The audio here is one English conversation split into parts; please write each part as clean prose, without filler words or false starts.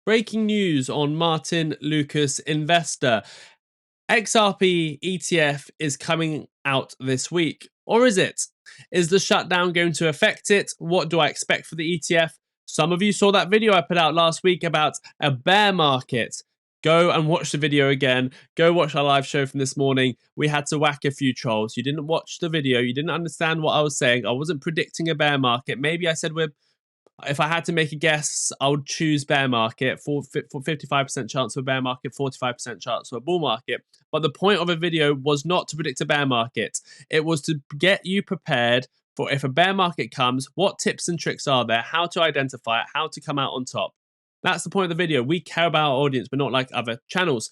Breaking news on Martyn Lucas Investor. XRP ETF is coming out this week. Or is it? Is the shutdown going to affect it? What do I expect for the ETF? Some of you saw that video I put out last week about a bear market. Go and watch the video again. Go watch our live show from this morning. We had to whack a few trolls. You didn't watch the video. You didn't understand what I was saying. I wasn't predicting a bear market. Maybe I said if I had to make a guess, I would choose bear market for 55% chance of a bear market, 45% chance of a bull market. But the point of a video was not to predict a bear market. It was to get you prepared for if a bear market comes, what tips and tricks are there, how to identify it, how to come out on top. That's the point of the video. We care about our audience, but not like other channels.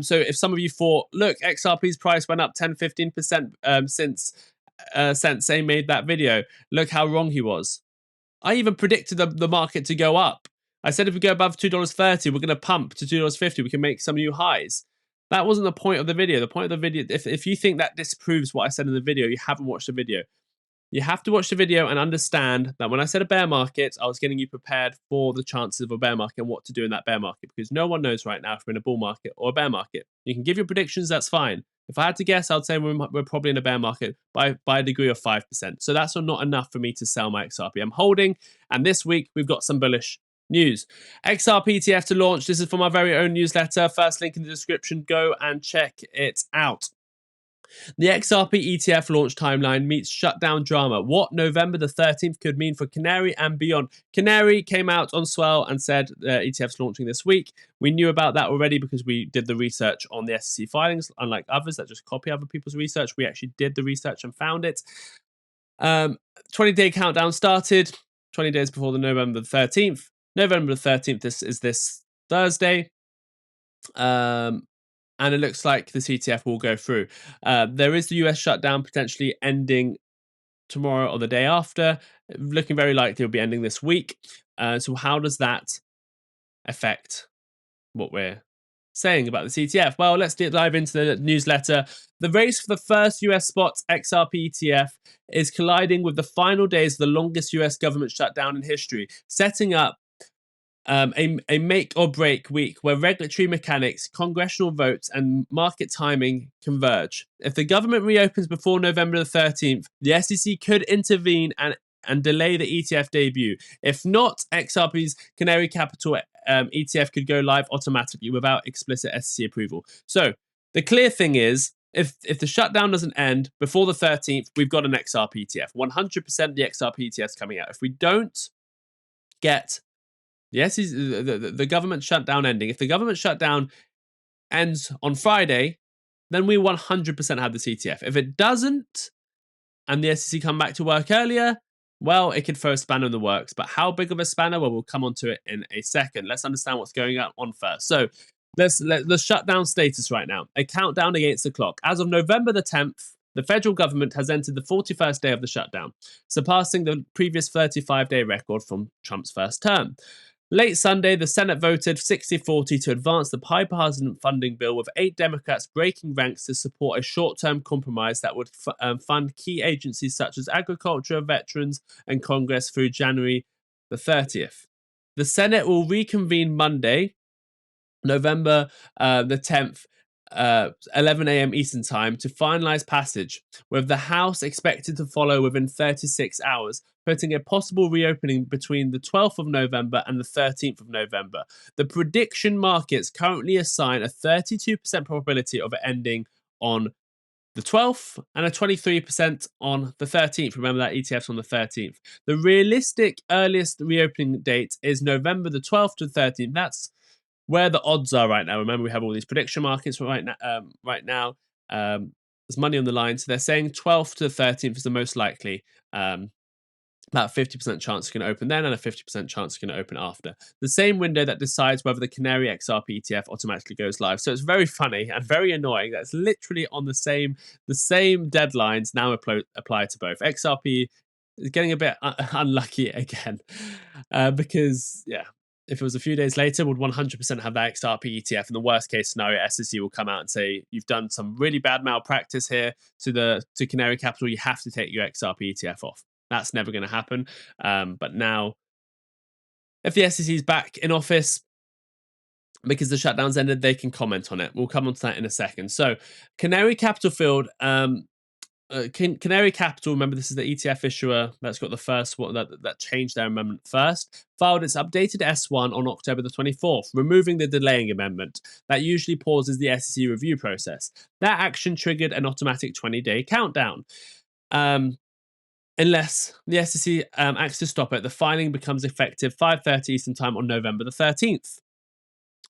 So if some of you thought, look, XRP's price went up 10-15% since they made that video, look how wrong he was. I even predicted the market to go up. I said if we go above $2.30, we're going to pump to $2.50. We can make some new highs. That wasn't the point of the video. The point of the video, if you think that disproves what I said in the video, you haven't watched the video. You have to watch the video and understand that when I said a bear market, I was getting you prepared for the chances of a bear market and what to do in that bear market, because no one knows right now if we're in a bull market or a bear market. You can give your predictions, that's fine. If I had to guess, I'd say we're probably in a bear market by a degree of 5%. So that's not enough for me to sell my XRP. I'm holding, and this week we've got some bullish news. XRP ETF to launch. This is from our very own newsletter. First link in the description. Go and check it out. The XRP ETF launch timeline meets shutdown drama. What November the 13th could mean for Canary and beyond. Canary came out on Swell and said ETF's launching this week. We knew about that already because we did the research on the SEC filings. Unlike others that just copy other people's research, we actually did the research and found it. 20-day countdown started 20 days before the November the 13th. November the 13th is this Thursday. And it looks like the ETF will go through. There is the US shutdown potentially ending tomorrow or the day after. Looking very likely it'll be ending this week. So how does that affect what we're saying about the ETF? Well, let's dive into the newsletter. The race for the first US spot XRP ETF is colliding with the final days of the longest US government shutdown in history, setting up a make or break week where regulatory mechanics, congressional votes, and market timing converge. If the government reopens before November the 13th, the SEC could intervene and delay the ETF debut. If not, XRP's Canary Capital ETF could go live automatically without explicit SEC approval. So the clear thing is, if the shutdown doesn't end before the 13th, we've got an XRP ETF. 100% the XRP ETF is coming out. If we don't get the government shutdown ending, if the government shutdown ends on Friday, then we 100% have this ETF. If it doesn't, and the SEC come back to work earlier, well, it could throw a spanner in the works. But how big of a spanner? Well, we'll come on to it in a second. Let's understand what's going on first. So the shutdown status right now, a countdown against the clock. As of November the 10th, the federal government has entered the 41st day of the shutdown, surpassing the previous 35-day record from Trump's first term. Late Sunday, the Senate voted 60-40 to advance the bipartisan funding bill, with 8 Democrats breaking ranks to support a short-term compromise that would fund key agencies such as agriculture, veterans, and Congress through January the 30th. The Senate will reconvene Monday, November the 10th, 11 a.m. Eastern Time, to finalize passage, with the House expected to follow within 36 hours, putting a possible reopening between the 12th of November and the 13th of November. The prediction markets currently assign a 32% probability of it ending on the 12th and a 23% on the 13th. Remember that ETF's on the 13th. The realistic earliest reopening date is November the 12th to 13th. That's where the odds are right now. Remember, we have all these prediction markets right now. There's money on the line. So they're saying 12th to 13th is the most likely. About 50% chance it's going to open then and a 50% chance it's going to open after. The same window that decides whether the Canary XRP ETF automatically goes live. So it's very funny and very annoying that it's literally on the same deadlines now apply to both. XRP is getting a bit unlucky again because, yeah, if it was a few days later, would 100% have that XRP ETF. In the worst case scenario, SEC will come out and say, you've done some really bad malpractice here to Canary Capital. You have to take your XRP ETF off. That's never going to happen. But now, if the SEC is back in office, because the shutdown's ended, they can comment on it. We'll come on to that in a second. So, Canary Capital Field, Canary Capital, remember this is the ETF issuer that's got the first one that changed their amendment first, filed its updated S1 on October the 24th, removing the delaying amendment that usually pauses the SEC review process. That action triggered an automatic 20-day countdown. Unless the SEC acts to stop it, the filing becomes effective 5:30 Eastern Time on November the 13th.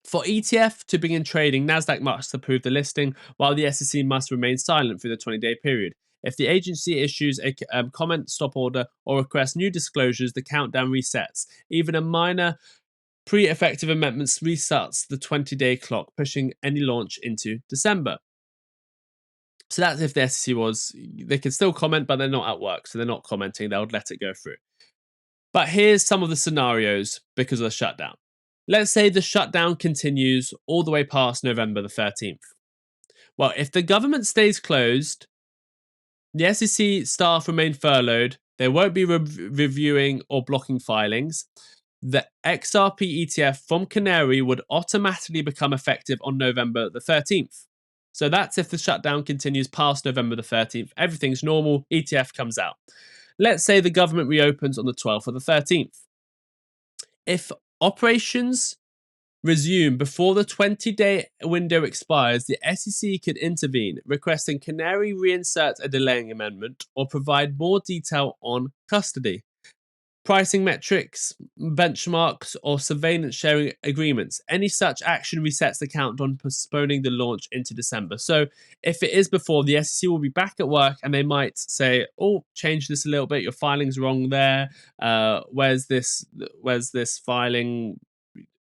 For ETF to begin trading, Nasdaq must approve the listing, while the SEC must remain silent for the 20-day period. If the agency issues a comment stop order or requests new disclosures, the countdown resets. Even a minor pre-effective amendment resets the 20-day clock, pushing any launch into December. So that's if the SEC they can still comment, but they're not at work, so they're not commenting, they'll let it go through. But here's some of the scenarios because of the shutdown. Let's say the shutdown continues all the way past November the 13th. Well, if the government stays closed, the SEC staff remain furloughed, they won't be reviewing or blocking filings. The XRP ETF from Canary would automatically become effective on November the 13th. So that's if the shutdown continues past November the 13th. Everything's normal, ETF comes out. Let's say the government reopens on the 12th or the 13th. If operations resume before the 20-day window expires, the SEC could intervene, requesting Canary reinsert a delaying amendment or provide more detail on custody, pricing metrics, benchmarks, or surveillance sharing agreements. Any such action resets the countdown, postponing the launch into December. So if it is before, the SEC will be back at work and they might say, oh, change this a little bit, your filing's wrong there. Where's this filing?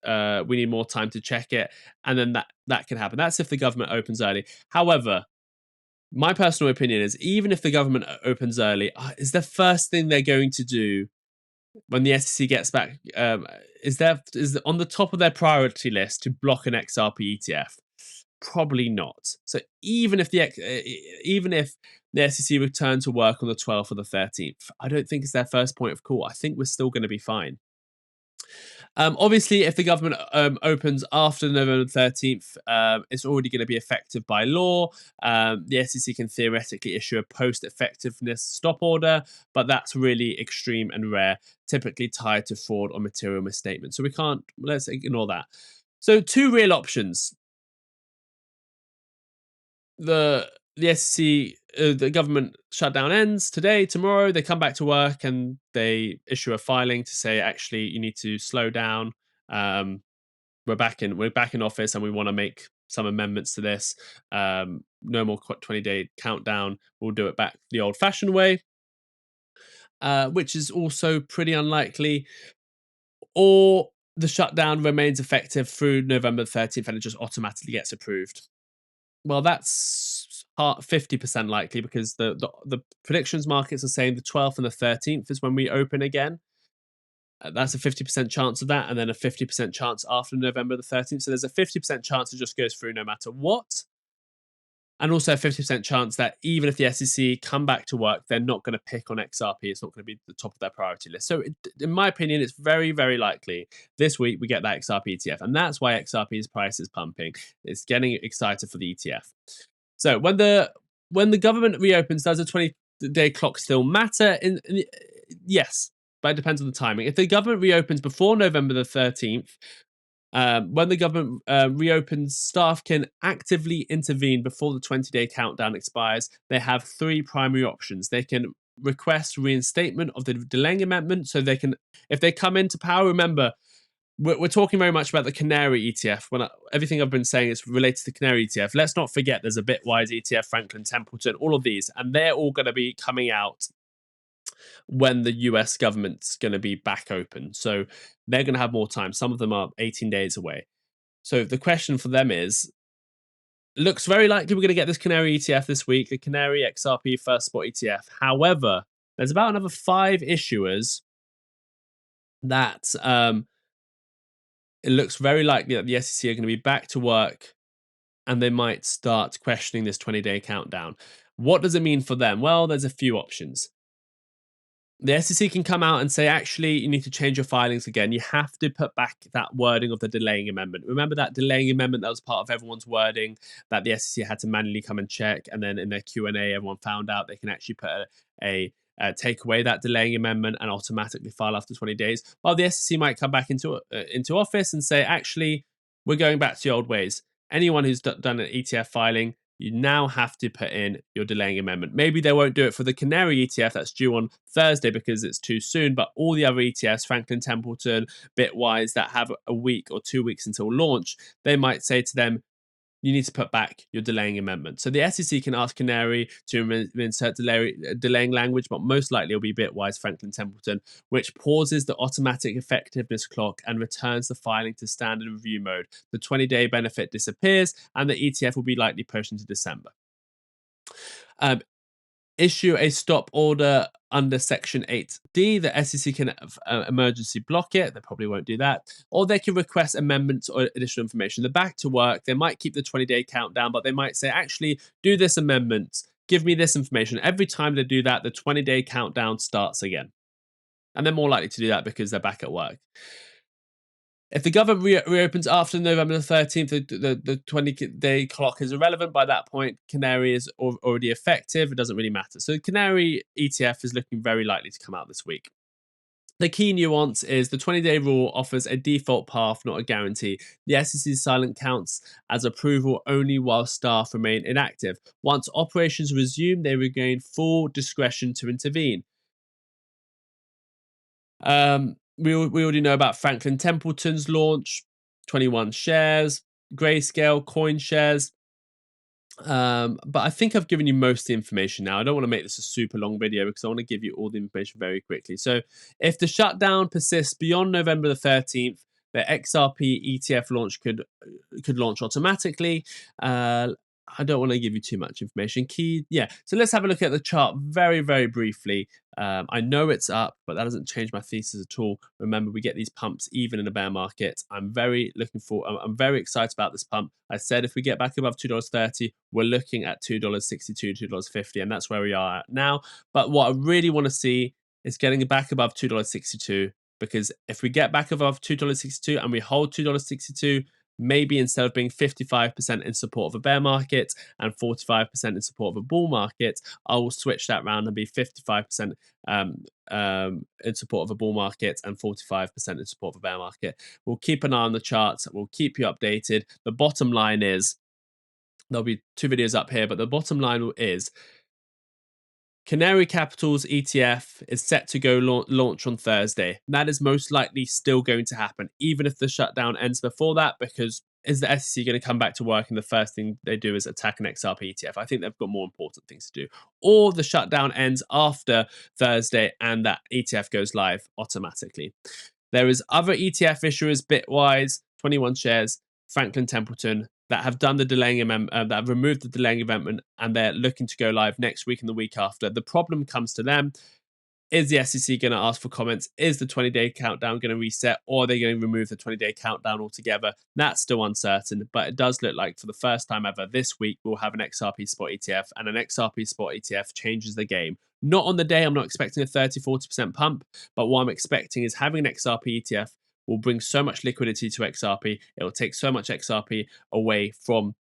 We need more time to check it. And then that can happen. That's if the government opens early. However, my personal opinion is even if the government opens early, is the first thing they're going to do when the SEC gets back, is on the top of their priority list to block an XRP ETF? Probably not. So even if the SEC return to work on the 12th or the 13th, I don't think it's their first point of call. I think we're still going to be fine. Obviously, if the government opens after November 13th, it's already going to be effective by law. The SEC can theoretically issue a post-effectiveness stop order, but that's really extreme and rare, typically tied to fraud or material misstatement. So let's ignore that. So two real options. The SEC, the government shutdown ends today, tomorrow, they come back to work and they issue a filing to say, actually, you need to slow down. We're back in office and we want to make some amendments to this. No more 20-day countdown. We'll do it back the old-fashioned way, which is also pretty unlikely. Or the shutdown remains effective through November 13th and it just automatically gets approved. Well, that's 50% likely because the predictions markets are saying the 12th and the 13th is when we open again. That's a 50% chance of that, and then a 50% chance after November the 13th. So there's a 50% chance it just goes through no matter what. And also a 50% chance that even if the SEC come back to work, they're not going to pick on XRP. It's not going to be the top of their priority list. So in my opinion, it's very, very likely this week we get that XRP ETF. And that's why XRP's price is pumping. It's getting excited for the ETF. So when the government reopens, does a 20-day clock still matter? Yes, but it depends on the timing. If the government reopens before November the 13th, when the government reopens, staff can actively intervene before the 20-day countdown expires. They have three primary options. They can request reinstatement of the delaying amendment. So they can, if they come into power, remember, we're talking very much about the Canary ETF. Everything I've been saying is related to the Canary ETF. Let's not forget there's a Bitwise ETF, Franklin Templeton, all of these, and they're all going to be coming out when the US government's going to be back open. So they're going to have more time. Some of them are 18 days away. So the question for them is, looks very likely we're going to get this Canary ETF this week, the Canary XRP First Spot ETF. However, there's about another 5 issuers that it looks very likely that the SEC are going to be back to work and they might start questioning this 20-day countdown. What does it mean for them? Well, there's a few options. The SEC can come out and say, actually, you need to change your filings again. You have to put back that wording of the delaying amendment. Remember that delaying amendment that was part of everyone's wording that the SEC had to manually come and check, and then in their Q&A, everyone found out they can actually put take away that delaying amendment and automatically file after 20 days. Well, the SEC might come back into office and say, actually, we're going back to the old ways. Anyone who's done an ETF filing, you now have to put in your delaying amendment. Maybe they won't do it for the Canary ETF that's due on Thursday because it's too soon, but all the other ETFs, Franklin Templeton, Bitwise, that have a week or 2 weeks until launch, they might say to them, you need to put back your delaying amendment. So the SEC can ask Canary to insert delaying language, but most likely it'll be Bitwise, Franklin Templeton, which pauses the automatic effectiveness clock and returns the filing to standard review mode. The 20-day benefit disappears, and the ETF will be likely pushed into December. Issue a stop order under Section 8D. The SEC can emergency block it. They probably won't do that. Or they can request amendments or additional information. They're back to work. They might keep the 20-day countdown, but they might say, actually, do this amendment. Give me this information. Every time they do that, the 20-day countdown starts again. And they're more likely to do that because they're back at work. If the government reopens after November the 13th, the 20-day clock is irrelevant. By that point, Canary is already effective. It doesn't really matter. So the Canary ETF is looking very likely to come out this week. The key nuance is the 20-day rule offers a default path, not a guarantee. The SEC's silent counts as approval only while staff remain inactive. Once operations resume, they regain full discretion to intervene. We already know about Franklin Templeton's launch, 21 shares, Grayscale, coin shares. But I think I've given you most of the information now. I don't want to make this a super long video because I want to give you all the information very quickly. So if the shutdown persists beyond November the 13th, the XRP ETF launch could launch automatically. I don't want to give you too much information. So let's have a look at the chart very, very briefly. I know it's up, but that doesn't change my thesis at all. Remember, we get these pumps even in a bear market. I'm very excited about this pump. I said if we get back above $2.30, we're looking at $2.62, $2.50, and that's where we are at now. But what I really want to see is getting back above $2.62, because if we get back above $2.62 and we hold $2.62, maybe instead of being 55% in support of a bear market and 45% in support of a bull market, I will switch that round and be 55% in support of a bull market and 45% in support of a bear market. We'll keep an eye on the charts. We'll keep you updated. The bottom line is, there'll be 2 videos up here, but the bottom line is Canary Capital's ETF is set to go launch on Thursday. That is most likely still going to happen, even if the shutdown ends before that, because is the SEC going to come back to work and the first thing they do is attack an XRP ETF? I think they've got more important things to do. Or the shutdown ends after Thursday and that ETF goes live automatically. There is other ETF issuers, Bitwise, 21 shares, Franklin Templeton, that have done the delaying amendment, that have removed the delaying amendment, and they're looking to go live next week and the week after. The problem comes to them. Is the SEC going to ask for comments? Is the 20-day countdown going to reset, or are they going to remove the 20-day countdown altogether? That's still uncertain, but it does look like for the first time ever this week, we'll have an XRP spot ETF, and an XRP spot ETF changes the game. Not on the day, I'm not expecting a 30-40% pump, but what I'm expecting is having an XRP ETF will bring so much liquidity to XRP. It will take so much XRP away from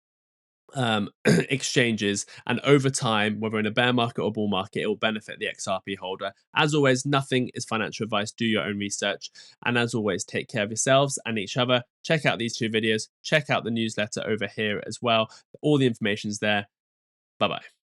exchanges, and over time, whether in a bear market or bull market, it will benefit the XRP holder. As always, nothing is financial advice. Do your own research, and as always, take care of yourselves and each other. Check out these 2 videos. Check out the newsletter over here as well. All the information's there. Bye bye.